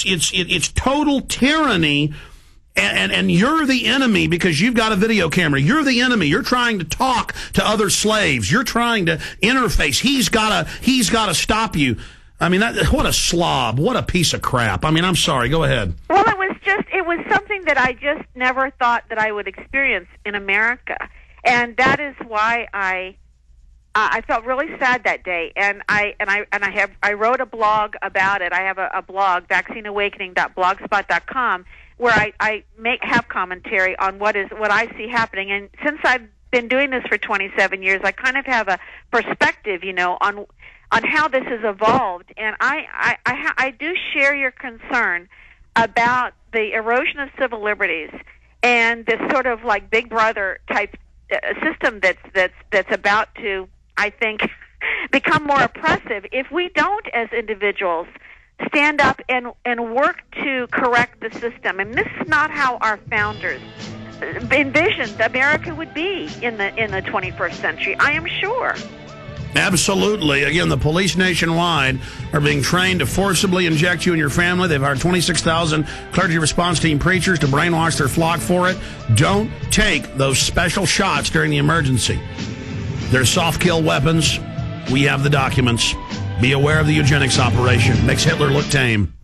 It's total tyranny. And you're the enemy because you've got a video camera. You're the enemy. You're trying to talk to other slaves. You're trying to interface. He's got to stop you. I mean, what a slob. What a piece of crap. I mean, I'm sorry. Go ahead. Well, it was something that I just never thought that I would experience in America. And that is why I felt really sad that day. And I wrote a blog about it. I have a blog, vaccineawakening.blogspot.com, where I have commentary on what I see happening. And since I've been doing this for 27 years, I kind of have a perspective, on how this has evolved. And I do share your concern about the erosion of civil liberties and this sort of like Big Brother type system that's about to, I think, become more oppressive if we don't, as individuals, stand up and work to correct the system. And this is not how our founders envisioned America would be in the 21st century, I am sure. Absolutely. Again, the police nationwide are being trained to forcibly inject you and your family. They've hired 26,000 clergy response team preachers to brainwash their flock for it. Don't take those special shots during the emergency. They're soft kill weapons. We have the documents. Be aware of the eugenics operation. Makes Hitler look tame.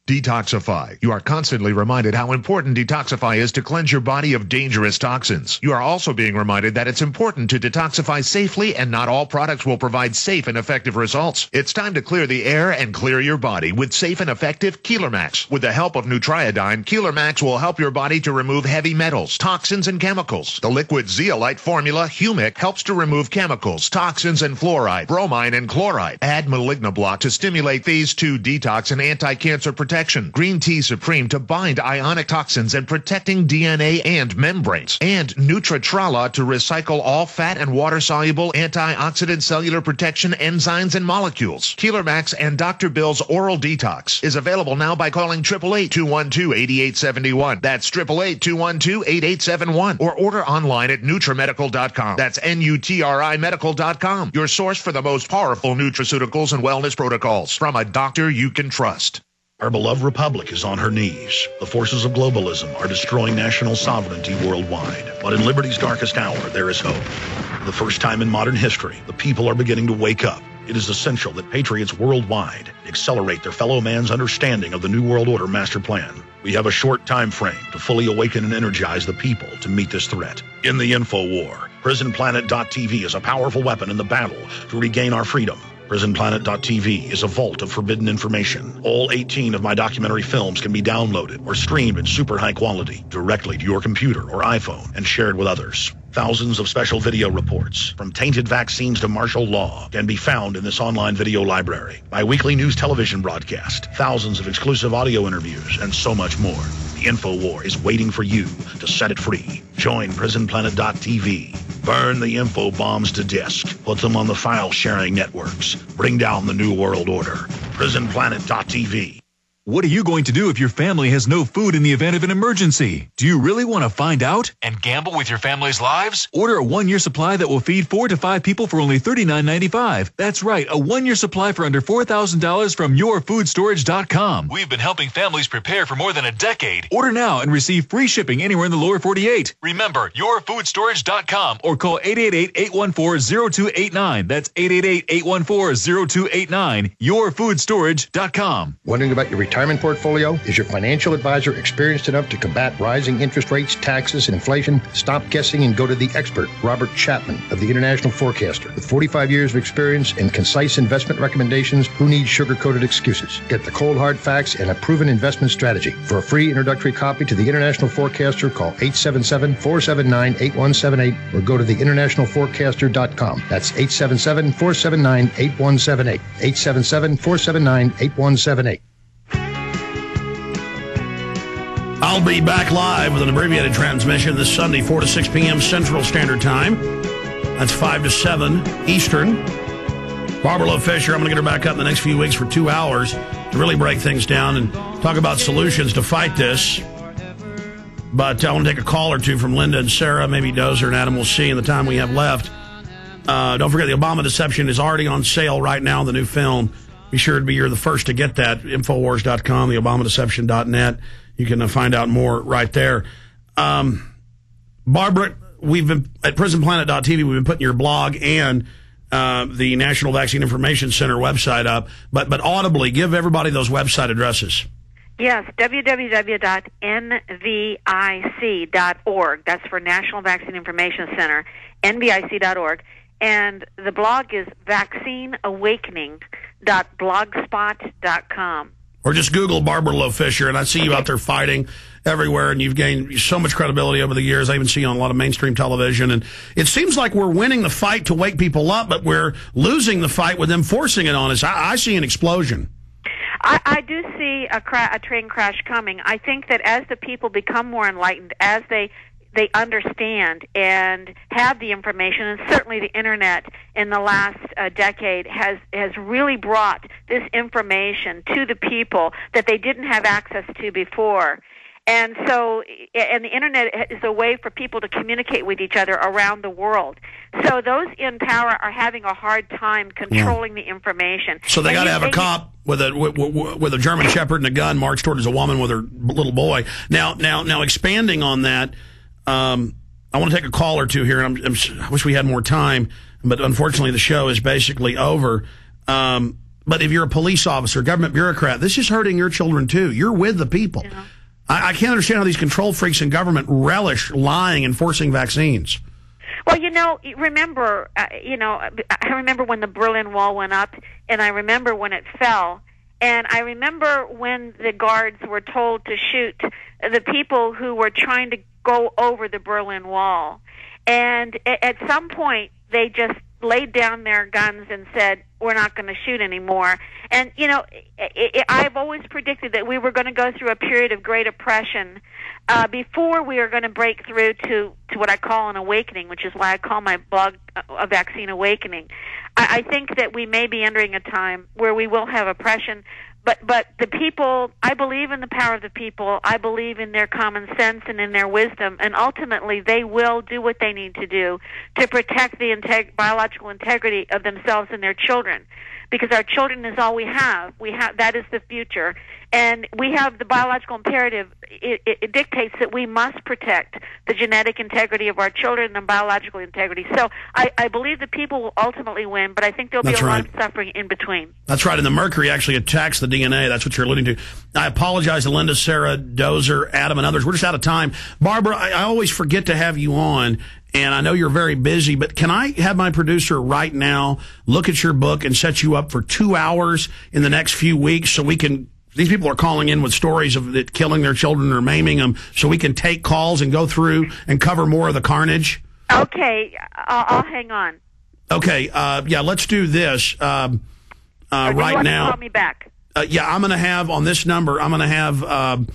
Detoxify. You are constantly reminded how important Detoxify is to cleanse your body of dangerous toxins. You are also being reminded that it's important to detoxify safely, and not all products will provide safe and effective results. It's time to clear the air and clear your body with safe and effective Keeler Max. With the help of Nutriodine, Keeler Max will help your body to remove heavy metals, toxins, and chemicals. The liquid zeolite formula, Humic, helps to remove chemicals, toxins, and fluoride, bromine, and chloride. Add Malignoblock to stimulate phase 2 detox and anti-cancer protection. Green Tea Supreme to bind ionic toxins and protecting DNA and membranes. And Nutritrala to recycle all fat and water-soluble antioxidant cellular protection enzymes and molecules. Keeler Max and Dr. Bill's Oral Detox is available now by calling 888-212-8871. That's 888-212-8871. Or order online at NutriMedical.com. That's NutriMedical.com. Your source for the most powerful nutraceuticals and wellness protocols from a doctor you can trust. Our beloved republic is on her knees. The forces of globalism are destroying national sovereignty worldwide. But in liberty's darkest hour, there is hope. For the first time in modern history, the people are beginning to wake up. It is essential that patriots worldwide accelerate their fellow man's understanding of the New World Order master plan. We have a short time frame to fully awaken and energize the people to meet this threat. In the info war, PrisonPlanet.tv is a powerful weapon in the battle to regain our freedom. PrisonPlanet.tv is a vault of forbidden information. All 18 of my documentary films can be downloaded or streamed in super high quality directly to your computer or iPhone and shared with others. Thousands of special video reports, from tainted vaccines to martial law, can be found in this online video library. My weekly news television broadcast, thousands of exclusive audio interviews, and so much more. The InfoWar is waiting for you to set it free. Join PrisonPlanet.tv. Burn the info bombs to disk. Put them on the file-sharing networks. Bring down the New World Order. PrisonPlanet.tv. What are you going to do if your family has no food in the event of an emergency? Do you really want to find out and gamble with your family's lives? Order a 1-year supply that will feed 4 to 5 people for only $39.95. That's right, a 1-year supply for under $4,000 from YourFoodStorage.com. We've been helping families prepare for more than a decade. Order now and receive free shipping anywhere in the lower 48. Remember, YourFoodStorage.com or call 888-814-0289. That's 888-814-0289. YourFoodStorage.com. Wondering about your retirement portfolio? Is your financial advisor experienced enough to combat rising interest rates, taxes, and inflation? Stop guessing and go to the expert, Robert Chapman of the International Forecaster. With 45 years of experience and concise investment recommendations, who needs sugar-coated excuses? Get the cold hard facts and a proven investment strategy. For a free introductory copy to the International Forecaster, call 877-479-8178 or go to theinternationalforecaster.com. That's 877-479-8178. 877-479-8178. I'll be back live with an abbreviated transmission this Sunday, 4 to 6 p.m. Central Standard Time. That's 5 to 7 Eastern. Barbara Lowe Fisher, I'm going to get her back up in the next few weeks for 2 hours to really break things down and talk about solutions to fight this. But I want to take a call or two from Linda and Sarah, maybe Dozer and Adam. We'll see in the time we have left. Don't forget, The Obama Deception is already on sale right now, the new film. be sure to be you're the first to get that. Infowars.com, the ObamaDeception.net. You can find out more right there. Barbara, we've been at PrisonPlanet.tv. We've been putting your blog and the National Vaccine Information Center website up, but audibly give everybody those website addresses. Yes, www.nvic.org. That's for National Vaccine Information Center, nvic.org. And the blog is vaccineawakening.blogspot.com. Or just Google Barbara Loe Fisher, and I see you out there fighting everywhere, and you've gained so much credibility over the years. I even see you on a lot of mainstream television, and it seems like we're winning the fight to wake people up, but we're losing the fight with them forcing it on us. I see an explosion. I do see a train crash coming. I think that as the people become more enlightened, as they understand and have the information, and certainly the internet in the last decade has really brought this information to the people that they didn't have access to before. And so, and the internet is a way for people to communicate with each other around the world. So those in power are having a hard time controlling the information. So they got to have a cop with a German Shepherd and a gun march towards a woman with her little boy. Now expanding on that, I want to take a call or two here, and I wish we had more time, but unfortunately the show is basically over. But if you're a police officer, government bureaucrat, this is hurting your children too. You're with the people. Yeah. I can't understand how these control freaks in government relish lying and forcing vaccines. Well, remember, I remember when the Berlin Wall went up, and I remember when it fell, and I remember when the guards were told to shoot the people who were trying to go over the Berlin Wall. And at some point, they just laid down their guns and said, we're not going to shoot anymore. And, I've always predicted that we were going to go through a period of great oppression before we are going to break through to what I call an awakening, which is why I call my blog A Vaccine Awakening. I think that we may be entering a time where we will have oppression, but the people, I believe in the power of the people. I believe in their common sense and in their wisdom, and ultimately they will do what they need to do to protect the biological integrity of themselves and their children. Because our children is all we have. That is the future. And we have the biological imperative. It dictates that we must protect the genetic integrity of our children and biological integrity. So I believe the people will ultimately win, but I think there'll be a lot of suffering in between. That's right. And the mercury actually attacks the DNA. That's what you're alluding to. I apologize to Linda, Sarah, Dozer, Adam, and others. We're just out of time. Barbara, I always forget to have you on. And I know you're very busy, but can I have my producer right now look at your book and set you up for 2 hours in the next few weeks so we can, these people are calling in with stories of it killing their children or maiming them, so we can take calls and go through and cover more of the carnage? Okay, I'll hang on. Okay, let's do this right now. Call me back. I'm going to have on this number, I'm going to have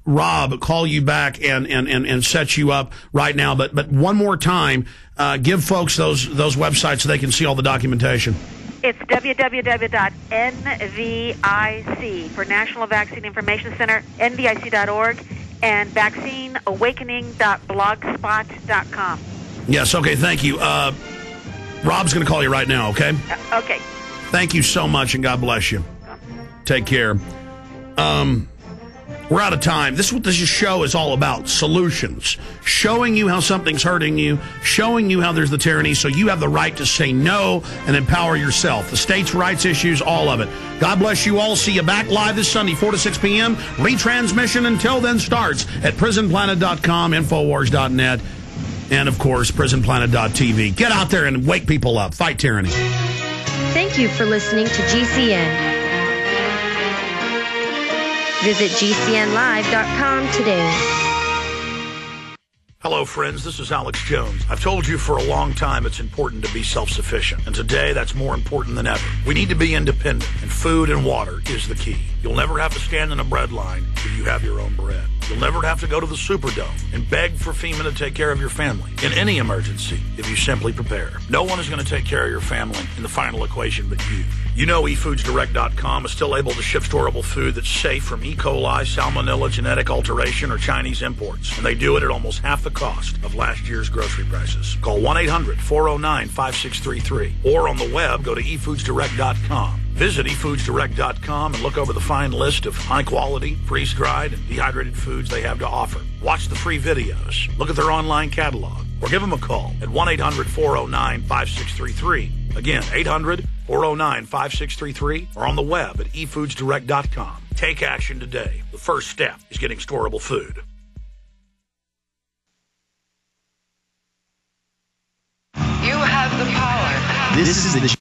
Rob call you back and set you up right now. But one more time, give folks those websites so they can see all the documentation. It's www.nvic for National Vaccine Information Center, nvic.org, and vaccineawakening.blogspot.com. Yes, okay, thank you. Rob's going to call you right now, okay? Okay. Thank you so much, and God bless you. Take care. We're out of time. This is what this show is all about, solutions. Showing you how something's hurting you, showing you how there's the tyranny, so you have the right to say no and empower yourself. The states' rights issues, all of it. God bless you all. See you back live this Sunday, 4 to 6 p.m. Retransmission until then starts at PrisonPlanet.com, Infowars.net, and, of course, PrisonPlanet.tv. Get out there and wake people up. Fight tyranny. Thank you for listening to GCN. Visit GCNlive.com today. Hello, friends. This is Alex Jones. I've told you for a long time it's important to be self-sufficient. And today, that's more important than ever. We need to be independent, and food and water is the key. You'll never have to stand in a bread line if you have your own bread. You'll never have to go to the Superdome and beg for FEMA to take care of your family in any emergency if you simply prepare. No one is going to take care of your family in the final equation but you. You know eFoodsDirect.com is still able to ship storable food that's safe from E. coli, salmonella, genetic alteration, or Chinese imports. And they do it at almost half the cost of last year's grocery prices. Call 1-800-409-5633. Or on the web, go to eFoodsDirect.com. Visit eFoodsDirect.com and look over the fine list of high-quality, freeze-dried, and dehydrated foods they have to offer. Watch the free videos, look at their online catalog, or give them a call at 1-800-409-5633. Again, 800-409-5633, or on the web at eFoodsDirect.com. Take action today. The first step is getting storable food. You have the power. This is the